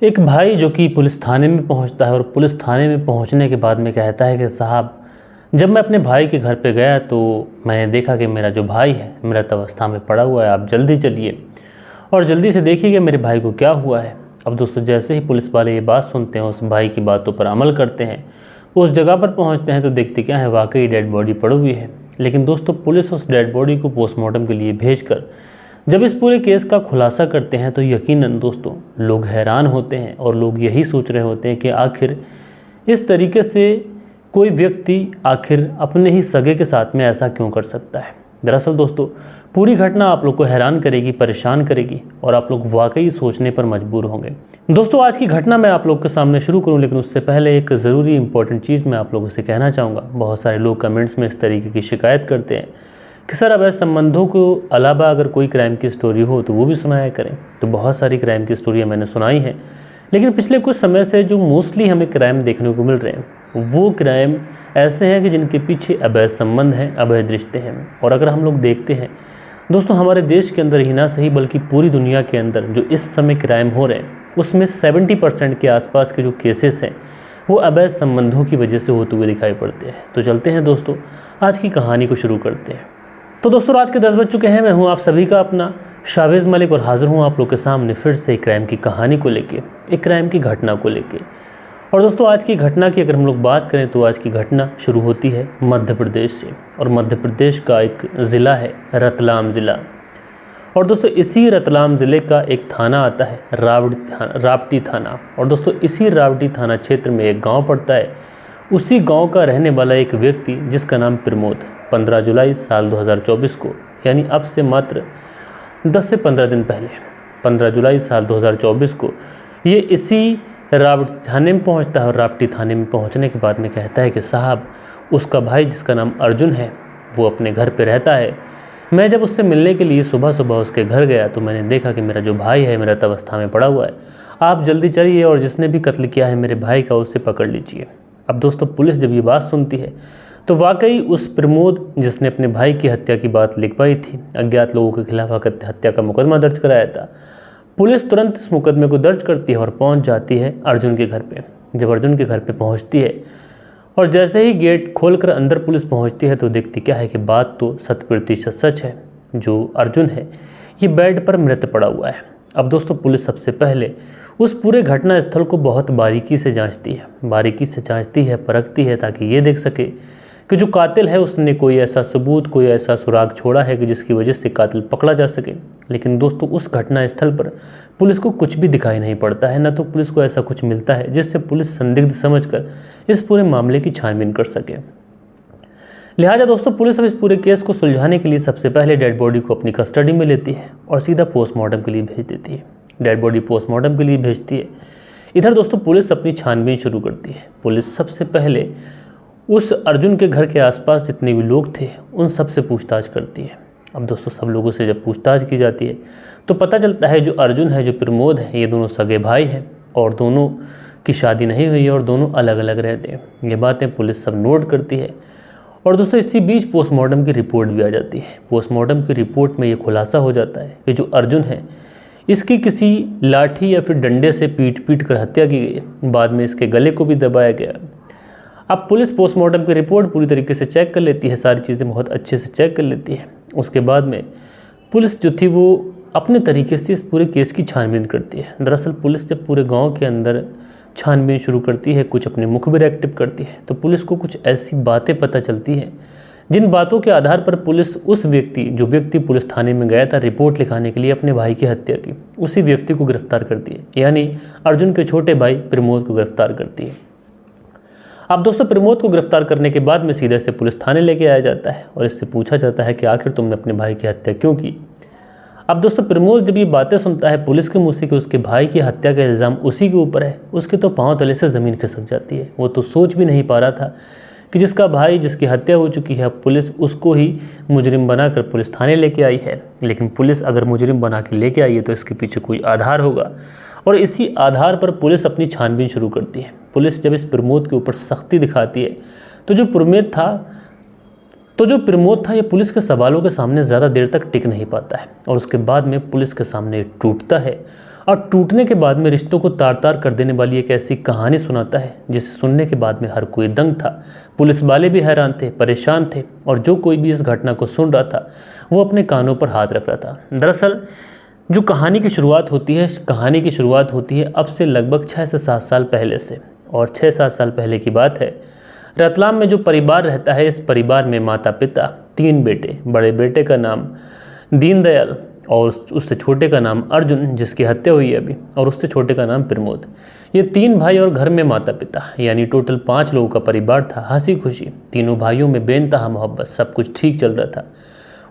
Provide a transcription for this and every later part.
एक भाई जो कि पुलिस थाने में पहुंचता है और पुलिस थाने में पहुंचने के बाद में कहता है कि साहब, जब मैं अपने भाई के घर पे गया तो मैंने देखा कि मेरा जो भाई है मृत अवस्था में पड़ा हुआ है। आप जल्दी चलिए और जल्दी से देखिए कि मेरे भाई को क्या हुआ है। अब दोस्तों, जैसे ही पुलिस वाले ये बात सुनते हैं, उस भाई की बातों पर अमल करते हैं, उस जगह पर पहुंचते हैं तो देखते क्या है, वाकई डेड बॉडी पड़ी हुई है। लेकिन दोस्तों, पुलिस उस डेड बॉडी को पोस्टमार्टम के लिए भेजकर जब इस पूरे केस का खुलासा करते हैं तो यकीनन दोस्तों लोग हैरान होते हैं और लोग यही सोच रहे होते हैं कि आखिर इस तरीके से कोई व्यक्ति आखिर अपने ही सगे के साथ में ऐसा क्यों कर सकता है। दरअसल दोस्तों, पूरी घटना आप लोग को हैरान करेगी, परेशान करेगी और आप लोग वाकई सोचने पर मजबूर होंगे। दोस्तों, आज की घटना मैं आप लोग के सामने शुरू करूं, लेकिन उससे पहले एक ज़रूरी इंपॉर्टेंट चीज़ मैं आप लोगों से कहना चाहूँगा। बहुत सारे लोग कमेंट्स में इस तरीके की शिकायत करते हैं कि सर, अवैध संबंधों को अलावा अगर कोई क्राइम की स्टोरी हो तो वो भी सुनाया करें। तो बहुत सारी क्राइम की स्टोरियाँ मैंने सुनाई हैं, लेकिन पिछले कुछ समय से जो मोस्टली हमें क्राइम देखने को मिल रहे हैं वो क्राइम ऐसे हैं कि जिनके पीछे अवैध संबंध हैं, अवैध रिश्ते हैं। और अगर हम लोग देखते हैं दोस्तों, हमारे देश के अंदर ही ना सही बल्कि पूरी दुनिया के अंदर जो इस समय क्राइम हो रहे हैं उसमें 70% के आसपास के जो केसेस हैं वो अवैध संबंधों की वजह से होते हुए दिखाई पड़ते हैं। तो चलते हैं दोस्तों, आज की कहानी को शुरू करते हैं। तो दोस्तों, रात के 10 बज चुके हैं। मैं हूं आप सभी का अपना शावेज़ मलिक और हाजिर हूं आप लोग के सामने फिर से एक क्राइम की कहानी को लेके, एक क्राइम की घटना को लेके। और दोस्तों, आज की घटना की अगर हम लोग बात करें तो आज की घटना शुरू होती है मध्य प्रदेश से, और मध्य प्रदेश का एक ज़िला है रतलाम ज़िला। और दोस्तों, इसी रतलाम ज़िले का एक थाना आता है रावटी थाना। और दोस्तों, इसी रावटी थाना क्षेत्र में एक गाँव पड़ता है। उसी गाँव का रहने वाला एक व्यक्ति जिसका नाम प्रमोद 15 जुलाई साल 2024 को, यानी अब से मात्र 10 से 15 दिन पहले 15 जुलाई साल 2024 को ये इसी रावटी थाने में पहुंचता है। और रावटी थाने में पहुंचने के बाद में कहता है कि साहब, उसका भाई जिसका नाम अर्जुन है वो अपने घर पे रहता है। मैं जब उससे मिलने के लिए सुबह सुबह उसके घर गया तो मैंने देखा कि मेरा जो भाई है मृत अवस्था में पड़ा हुआ है। आप जल्दी चलिए और जिसने भी कत्ल किया है मेरे भाई का उसे पकड़ लीजिए। अब दोस्तों, पुलिस जब ये बात सुनती है तो वाकई उस प्रमोद जिसने अपने भाई की हत्या की बात लिखवाई थी, अज्ञात लोगों के खिलाफ हत्या का मुकदमा दर्ज कराया था, पुलिस तुरंत इस मुकदमे को दर्ज करती है और पहुंच जाती है अर्जुन के घर पे। जब अर्जुन के घर पे पहुंचती है और जैसे ही गेट खोलकर अंदर पुलिस पहुंचती है तो देखती क्या है कि बात तो 100% सच है। जो अर्जुन है ये बेड पर मृत पड़ा हुआ है। अब दोस्तों, पुलिस सबसे पहले उस पूरे घटना स्थल को बहुत बारीकी से जांचती है, परखती है, ताकि ये देख सके कि जो कातिल है उसने कोई ऐसा सबूत, कोई ऐसा सुराग छोड़ा है कि जिसकी वजह से कातिल पकड़ा जा सके। लेकिन दोस्तों, उस घटना स्थल पर पुलिस को कुछ भी दिखाई नहीं पड़ता है, न तो पुलिस को ऐसा कुछ मिलता है जिससे पुलिस संदिग्ध समझकर इस पूरे मामले की छानबीन कर सके। लिहाजा दोस्तों, पुलिस अब इस पूरे केस को सुलझाने के लिए सबसे पहले डेड बॉडी को अपनी कस्टडी में लेती है और सीधा पोस्टमार्टम के लिए भेज देती है। डेड बॉडी पोस्टमार्टम के लिए भेजती है। इधर दोस्तों, पुलिस अपनी छानबीन शुरू करती है। पुलिस सबसे पहले उस अर्जुन के घर के आसपास जितने भी लोग थे उन सब से पूछताछ करती है। अब दोस्तों, सब लोगों से जब पूछताछ की जाती है तो पता चलता है जो अर्जुन है, जो प्रमोद है, ये दोनों सगे भाई हैं और दोनों की शादी नहीं हुई है और दोनों अलग अलग रहते हैं। ये बातें पुलिस सब नोट करती है। और दोस्तों, इसी बीच पोस्टमार्टम की रिपोर्ट भी आ जाती है। पोस्टमार्टम की रिपोर्ट में ये खुलासा हो जाता है कि जो अर्जुन है इसकी किसी लाठी या फिर डंडे से पीट कर हत्या की गई। बाद में इसके गले को भी दबाया गया। अब पुलिस पोस्टमार्टम की रिपोर्ट पूरी तरीके से चेक कर लेती है, सारी चीज़ें बहुत अच्छे से चेक कर लेती है। उसके बाद में पुलिस जो थी वो अपने तरीके से इस पूरे केस की छानबीन करती है। दरअसल पुलिस जब पूरे गांव के अंदर छानबीन शुरू करती है, कुछ अपने मुखबिर एक्टिव करती है, तो पुलिस को कुछ ऐसी बातें पता चलती हैं जिन बातों के आधार पर पुलिस उस जो व्यक्ति पुलिस थाने में गया था रिपोर्ट लिखाने के लिए अपने भाई की हत्या की, उसी व्यक्ति को गिरफ्तार करती है, यानी अर्जुन के छोटे भाई प्रमोद को गिरफ्तार करती है। अब दोस्तों, प्रमोद को गिरफ्तार करने के बाद में सीधे से पुलिस थाने लेके आया जाता है और इससे पूछा जाता है कि आखिर तुमने अपने भाई की हत्या क्यों की। अब दोस्तों, प्रमोद जब ये बातें सुनता है पुलिस के मुंह से कि उसके भाई की हत्या का इल्ज़ाम उसी के ऊपर है, उसके तो पांव तले से ज़मीन खिसक जाती है। वो तो सोच भी नहीं पा रहा था कि जिसका भाई, जिसकी हत्या हो चुकी है, पुलिस उसको ही मुजरिम बनाकर पुलिस थाने लेके आई है। लेकिन पुलिस अगर मुजरिम बना के लेके आई है तो इसके पीछे कोई आधार होगा और इसी आधार पर पुलिस अपनी छानबीन शुरू करती है। पुलिस जब इस प्रमोद के ऊपर सख्ती दिखाती है तो जो प्रमोद था ये पुलिस के सवालों के सामने ज़्यादा देर तक टिक नहीं पाता है और उसके बाद में पुलिस के सामने टूटता है और टूटने के बाद में रिश्तों को तार तार कर देने वाली एक ऐसी कहानी सुनाता है जिसे सुनने के बाद में हर कोई दंग था। पुलिस वाले भी हैरान थे, परेशान थे, और जो कोई भी इस घटना को सुन रहा था वो अपने कानों पर हाथ रख रहा था। दरअसल जो कहानी की शुरुआत होती है अब से लगभग 6 से 7 साल पहले से। और 6-7 साल पहले की बात है। रतलाम में जो परिवार रहता है, इस परिवार में माता पिता, 3 बेटे। बड़े बेटे का नाम दीनदयाल और उससे छोटे का नाम अर्जुन, जिसकी हत्या हुई है अभी, और उससे छोटे का नाम प्रमोद। ये 3 भाई और घर में माता पिता, यानी टोटल 5 लोगों का परिवार था। हंसी खुशी, तीनों भाइयों में बेनतहा मोहब्बत, सब कुछ ठीक चल रहा था।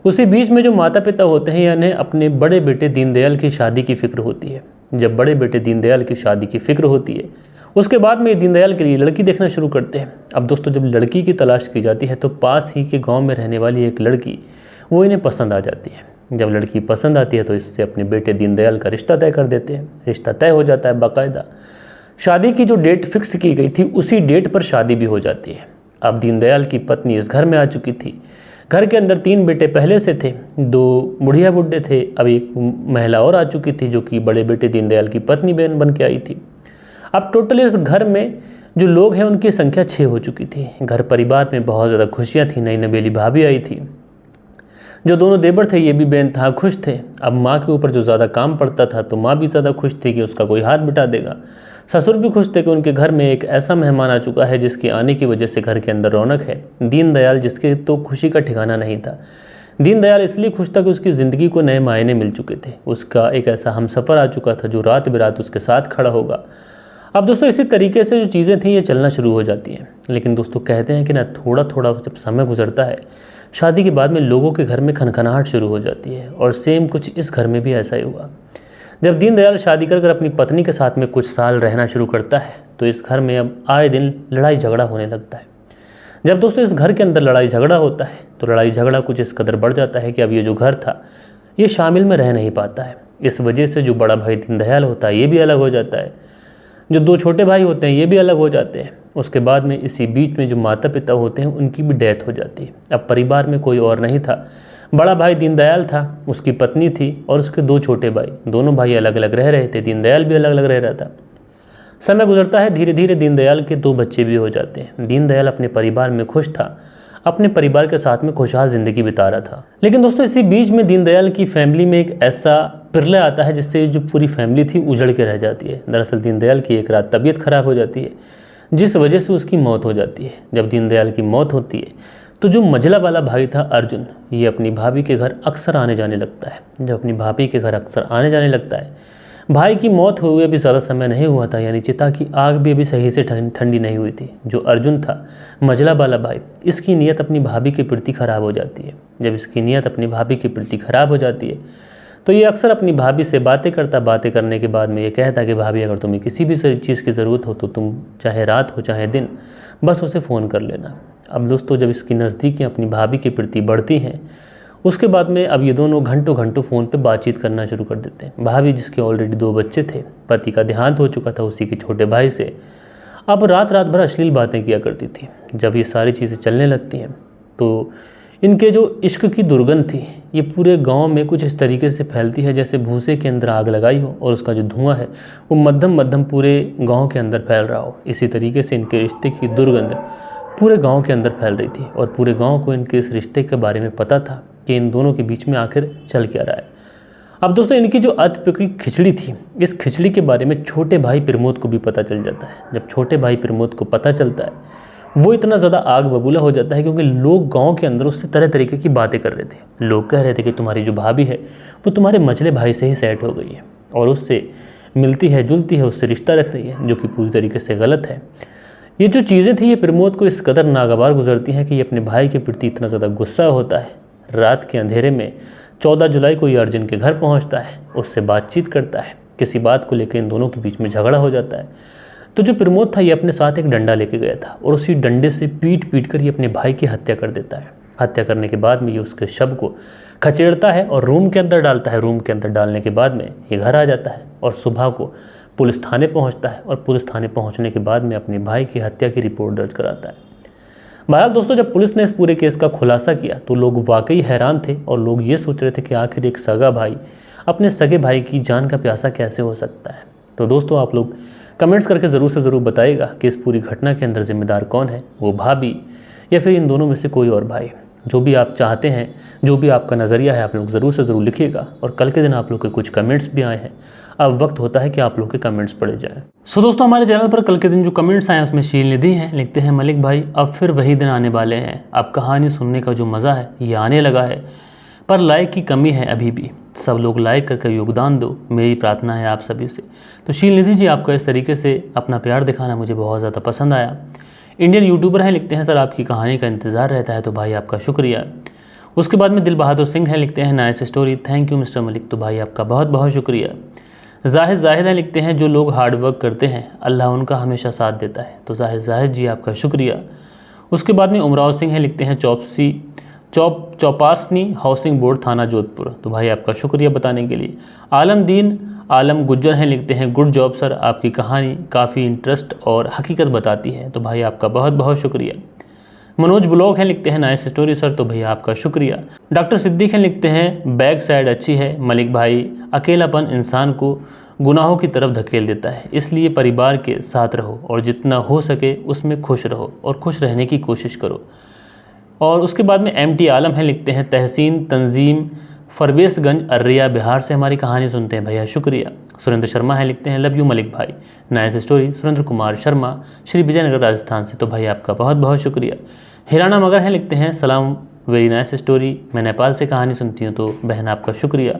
उसी बीच में जो माता पिता होते हैं, यानी अपने बड़े बेटे दीनदयाल की शादी की फिक्र होती है। जब बड़े बेटे दीनदयाल की शादी की फिक्र होती है, उसके बाद में दीनदयाल के लिए लड़की देखना शुरू करते हैं। अब दोस्तों, जब लड़की की तलाश की जाती है तो पास ही के गांव में रहने वाली एक लड़की वो इन्हें पसंद आ जाती है। जब लड़की पसंद आती है तो इससे अपने बेटे दीनदयाल का रिश्ता तय कर देते हैं। रिश्ता तय हो जाता है बाकायदा। शादी की जो डेट फिक्स की गई थी उसी डेट पर शादी भी हो जाती है। अब दीनदयाल की पत्नी इस घर में आ चुकी थी। घर के अंदर 3 बेटे पहले से थे, 2 बुढ़िया बुड्ढे थे, अब एक महिला और आ चुकी थी जो कि बड़े बेटे दीनदयाल की पत्नी बन के आई थी। अब टोटल इस घर में जो लोग हैं उनकी संख्या 6 हो चुकी थी। घर परिवार में बहुत ज़्यादा खुशियाँ थी। नई नवेली भाभी आई थी। जो दोनों देवर थे ये भी बेनतहा खुश थे। अब माँ के ऊपर जो ज़्यादा काम पड़ता था तो माँ भी ज़्यादा खुश थी कि उसका कोई हाथ बिठा देगा। ससुर भी खुश थे कि उनके घर में एक ऐसा मेहमान आ चुका है जिसके आने की वजह से घर के अंदर रौनक है। दीनदयाल, जिसके तो खुशी का ठिकाना नहीं था। दीनदयाल इसलिए खुश था कि उसकी ज़िंदगी को नए मायने मिल चुके थे। उसका एक ऐसा हमसफ़र आ चुका था जो रात बेरात उसके साथ खड़ा होगा। अब दोस्तों, इसी तरीके से जो चीज़ें थी ये चलना शुरू हो जाती हैं। लेकिन दोस्तों, कहते हैं कि ना, थोड़ा थोड़ा जब समय गुजरता है, शादी के बाद में लोगों के घर में खनखनाहट शुरू हो जाती है। और सेम कुछ इस घर में भी ऐसा ही हुआ। जब दीनदयाल शादी कर अपनी पत्नी के साथ में कुछ साल रहना शुरू करता है तो इस घर में अब आए दिन लड़ाई झगड़ा होने लगता है। जब दोस्तों इस घर के अंदर लड़ाई झगड़ा होता है तो लड़ाई झगड़ा कुछ इस कदर बढ़ जाता है कि अब ये जो घर था ये शामिल में रह नहीं पाता है। इस वजह से जो बड़ा भाई दीनदयाल होता है ये भी अलग हो जाता है। जो 2 छोटे भाई होते हैं ये भी अलग हो जाते हैं। उसके बाद में इसी बीच में जो माता पिता होते हैं उनकी भी डेथ हो जाती है। अब परिवार में कोई और नहीं था। बड़ा भाई दीनदयाल था, उसकी पत्नी थी और उसके 2 छोटे भाई। दोनों भाई अलग अलग रह रहे थे। दीनदयाल भी अलग अलग रह रहा था। समय गुजरता है, धीरे धीरे दीनदयाल के 2 बच्चे भी हो जाते हैं। दीनदयाल अपने परिवार में खुश था, अपने परिवार के साथ में खुशहाल ज़िंदगी बिता रहा था। लेकिन दोस्तों, इसी बीच में दीनदयाल की फैमिली में एक ऐसा पिरला आता है जिससे जो पूरी फैमिली थी उजड़ के रह जाती है। दरअसल दीनदयाल की एक रात तबीयत खराब हो जाती है जिस वजह से उसकी मौत हो जाती है। जब दीनदयाल की मौत होती है तो जो मझला वाला भाई था अर्जुन, ये अपनी भाभी के घर अक्सर आने जाने लगता है। जब अपनी भाभी के घर अक्सर आने जाने लगता है, भाई की मौत हुए भी ज़्यादा समय नहीं हुआ था, यानी चिता की आग भी अभी सही से ठंडी नहीं हुई थी। जो अर्जुन था, मझला वाला भाई, इसकी नीयत अपनी भाभी के प्रति ख़राब हो जाती है। जब इसकी नीयत अपनी भाभी के प्रति ख़राब हो जाती है तो ये अक्सर अपनी भाभी से बातें करने के बाद में ये कहता कि भाभी, अगर तुम्हें किसी भी चीज़ की ज़रूरत हो तो तुम चाहे रात हो चाहे दिन बस उसे फ़ोन कर लेना। अब दोस्तों, जब इसकी नज़दीकियाँ अपनी भाभी के प्रति बढ़ती हैं उसके बाद में अब ये दोनों घंटों घंटों फ़ोन पे बातचीत करना शुरू कर देते हैं। भाभी, जिसके ऑलरेडी 2 बच्चे थे, पति का देहांत हो चुका था उसी के छोटे भाई से, अब रात रात भर अश्लील बातें किया करती थी। जब ये सारी चीज़ें चलने लगती हैं तो इनके जो इश्क की दुर्गंध थी ये पूरे गांव में कुछ इस तरीके से फैलती है जैसे भूसे के अंदर आग लगाई हो और उसका जो धुआं है वो मध्यम मध्यम पूरे गांव के अंदर फैल रहा हो। इसी तरीके से इनके रिश्ते की दुर्गंध पूरे गांव के अंदर फैल रही थी और पूरे गांव को इनके इस रिश्ते के बारे में पता था कि इन दोनों के बीच में आखिर चल क्या रहा है। अब दोस्तों, इनकी जो अधपकी खिचड़ी थी, इस खिचड़ी के बारे में छोटे भाई प्रमोद को भी पता चल जाता है। जब छोटे भाई प्रमोद को पता चलता है वो इतना ज़्यादा आग बबूला हो जाता है क्योंकि लोग गांव के अंदर उससे तरह तरीके की बातें कर रहे थे। लोग कह रहे थे कि तुम्हारी जो भाभी है वो तुम्हारे मझले भाई से ही सेट हो गई है और उससे मिलती है जुलती है, उससे रिश्ता रख रही है, जो कि पूरी तरीके से गलत है। ये जो चीज़ें थी ये प्रमोद को इस कदर नागवार गुजरती हैं कि ये अपने भाई के प्रति इतना ज़्यादा गुस्सा होता है। रात के अंधेरे में 14 जुलाई को ये अर्जुन के घर पहुंचता है, उससे बातचीत करता है। किसी बात को लेकर इन दोनों के बीच में झगड़ा हो जाता है। तो जो प्रमोद था ये अपने साथ एक डंडा लेके गया था और उसी डंडे से पीट कर ये अपने भाई की हत्या कर देता है। हत्या करने के बाद में ये उसके शव को खचेड़ता है और रूम के अंदर डालता है। रूम के अंदर डालने के बाद में ये घर आ जाता है और सुबह को पुलिस थाने पहुंचता है और पुलिस थाने पहुंचने के बाद में अपने भाई की हत्या की रिपोर्ट दर्ज कराता है। बहरहाल दोस्तों, जब पुलिस ने इस पूरे केस का खुलासा किया तो लोग वाकई हैरान थे और लोग ये सोच रहे थे कि आखिर एक सगा भाई अपने सगे भाई की जान का प्यासा कैसे हो सकता है। तो दोस्तों आप लोग कमेंट्स करके ज़रूर से ज़रूर बताइएगा कि इस पूरी घटना के अंदर जिम्मेदार कौन है, वो भाभी या फिर इन दोनों में से कोई और भाई। जो भी आप चाहते हैं, जो भी आपका नज़रिया है, आप लोग ज़रूर से ज़रूर लिखिएगा। और कल के दिन आप लोग के कुछ कमेंट्स भी आए हैं, अब वक्त होता है कि आप लोग के कमेंट्स पढ़े जाएं। सो दोस्तों हमारे चैनल पर कल के दिन जो कमेंट्स आए हैं उसमें शील निधि हैं, लिखते हैं मलिक भाई अब फिर वही दिन आने वाले हैं, अब कहानी सुनने का जो मज़ा है ये आने लगा है, पर लाइक की कमी है अभी भी, सब लोग लाइक करके योगदान दो, मेरी प्रार्थना है आप सभी से। तो शील निधि जी आपका इस तरीके से अपना प्यार दिखाना मुझे बहुत ज़्यादा पसंद आया। इंडियन यूट्यूबर हैं, लिखते हैं सर आपकी कहानी का इंतज़ार रहता है, तो भाई आपका शुक्रिया। उसके बाद में दिल बहादुर सिंह हैं, लिखते हैं nice story, thank you mister Malik, तो भाई आपका बहुत बहुत शुक्रिया। जाहिद हैं, लिखते हैं जो लोग हार्ड वर्क करते हैं अल्लाह उनका हमेशा साथ देता है, तो जाहिद जी आपका शुक्रिया। उसके बाद में उमराव सिंह हैं, लिखते हैं चौपासनी हाउसिंग बोर्ड थाना जोधपुर, तो भाई आपका शुक्रिया बताने के लिए। आलम गुज्जर हैं, लिखते हैं गुड जॉब सर, आपकी कहानी काफ़ी इंटरेस्ट और हकीकत बताती है, तो भाई आपका बहुत बहुत शुक्रिया। मनोज ब्लॉग हैं, लिखते हैं नाइस स्टोरी सर, तो भैया आपका शुक्रिया। डॉक्टर सिद्दीक हैं, लिखते हैं बैक साइड अच्छी है मलिक भाई, अकेलापन इंसान को गुनाहों की तरफ धकेल देता है, इसलिए परिवार के साथ रहो और जितना हो सके उसमें खुश रहो और खुश रहने की कोशिश करो। और उसके बाद में MT आलम हैं, लिखते हैं तहसीन तंजीम फरवेसगंज अर्रिया बिहार से हमारी कहानी सुनते हैं, भैया शुक्रिया। सुरेंद्र शर्मा है, लिखते हैं लव यू मलिक भाई, नाइस स्टोरी, सुरेंद्र कुमार शर्मा श्री विजयनगर राजस्थान से, तो भाई आपका बहुत बहुत शुक्रिया। हिराना मगर हैं, लिखते हैं सलाम वेरी नाइस स्टोरी, मैं नेपाल से कहानी सुनती हूँ, तो बहन आपका शुक्रिया।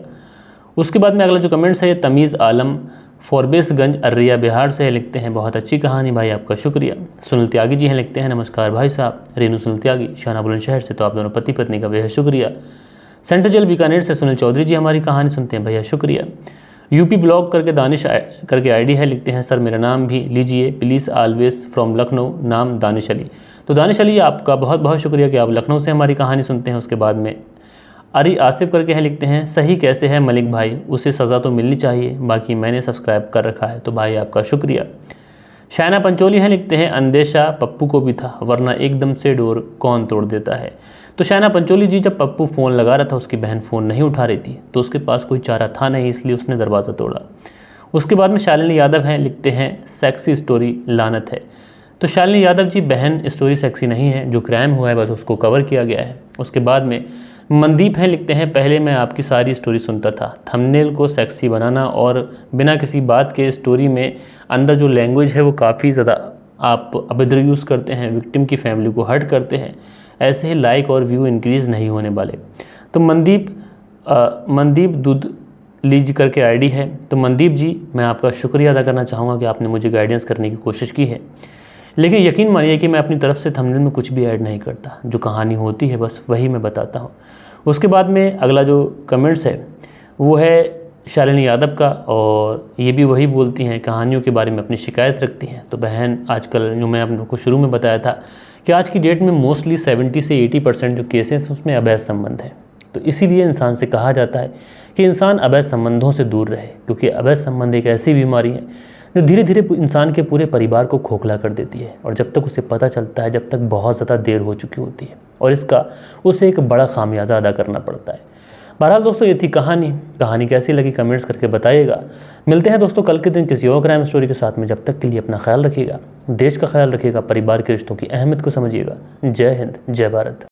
उसके बाद में अगला जो कमेंट्स है ये तमीज़ आलम फॉरबेसगंज अर्रिया बिहार से है, लिखते हैं बहुत अच्छी कहानी, भाई आपका शुक्रिया। सुनील त्यागी जी हैं, लिखते हैं नमस्कार भाई साहब, रेनू सुनील त्यागी शाहना बुलंदशहर से, तो आप दोनों पति पत्नी का बेहद शुक्रिया। सेंट्रल जेल बीकानेर से सुनील चौधरी जी हमारी कहानी सुनते हैं, भैया शुक्रिया। यूपी ब्लॉग करके दानिश करके ID है, लिखते हैं सर मेरा नाम भी लीजिए प्लीज़, ऑलवेज फ्रॉम लखनऊ, नाम दानिश अली, तो दानिश अली आपका बहुत बहुत शुक्रिया कि आप लखनऊ से हमारी कहानी सुनते हैं। उसके बाद में अरी आसिफ करके हैं, लिखते हैं सही कैसे है मलिक भाई, उसे सज़ा तो मिलनी चाहिए, बाकी मैंने सब्सक्राइब कर रखा है, तो भाई आपका शुक्रिया। शायना पंचोली हैं, लिखते हैं अंदेशा पप्पू को भी था वरना एकदम से डोर कौन तोड़ देता है, तो शायना पंचोली जी जब पप्पू फ़ोन लगा रहा था उसकी बहन फ़ोन नहीं उठा रही थी, तो उसके पास कोई चारा था नहीं, इसलिए उसने दरवाज़ा तोड़ा। उसके बाद में शालिनी यादव हैं, लिखते हैं सेक्सी स्टोरी लानत है, तो शालिनी यादव जी बहन स्टोरी सेक्सी नहीं है, जो क्राइम हुआ है बस उसको कवर किया गया है। उसके बाद में मनदीप हैं, लिखते हैं पहले मैं आपकी सारी स्टोरी सुनता था, थंबनेल को सेक्सी बनाना और बिना किसी बात के स्टोरी में अंदर जो लैंग्वेज है वो काफ़ी ज़्यादा आप अभद्र यूज़ करते हैं, विक्टिम की फैमिली को हर्ट करते हैं, ऐसे ही लाइक और व्यू इंक्रीज़ नहीं होने वाले। तो मनदीप दूध लीज करके ID है, तो मनदीप जी मैं आपका शुक्रिया अदा करना चाहूँगा कि आपने मुझे गाइडेंस करने की कोशिश की है, लेकिन यकीन मानिए कि मैं अपनी तरफ से थंबनेल में कुछ भी ऐड नहीं करता, जो कहानी होती है बस वही मैं बताता हूँ। उसके बाद में अगला जो कमेंट्स है वो है शालिनी यादव का, और ये भी वही बोलती हैं कहानियों के बारे में अपनी शिकायत रखती हैं। तो बहन आजकल जो मैं आपको शुरू में बताया था कि आज की डेट में मोस्टली 70 से 80% जो केसेस उसमें अवैध संबंध है, तो इसीलिए इंसान से कहा जाता है कि इंसान अवैध संबंधों से दूर रहे, क्योंकि अवैध संबंध एक ऐसी बीमारी है जो धीरे धीरे इंसान के पूरे परिवार को खोखला कर देती है, और जब तक उसे पता चलता है जब तक बहुत ज़्यादा देर हो चुकी होती है, और इसका उसे एक बड़ा खामियाजा अदा करना पड़ता है। बहरहाल दोस्तों ये थी कहानी कैसी लगी कमेंट्स करके बताइएगा। मिलते हैं दोस्तों कल के दिन किसी और क्राइम स्टोरी के साथ में, जब तक के लिए अपना ख्याल रखिएगा, देश का ख्याल रखिएगा, परिवार के रिश्तों की अहमियत को समझिएगा। जय हिंद, जय भारत।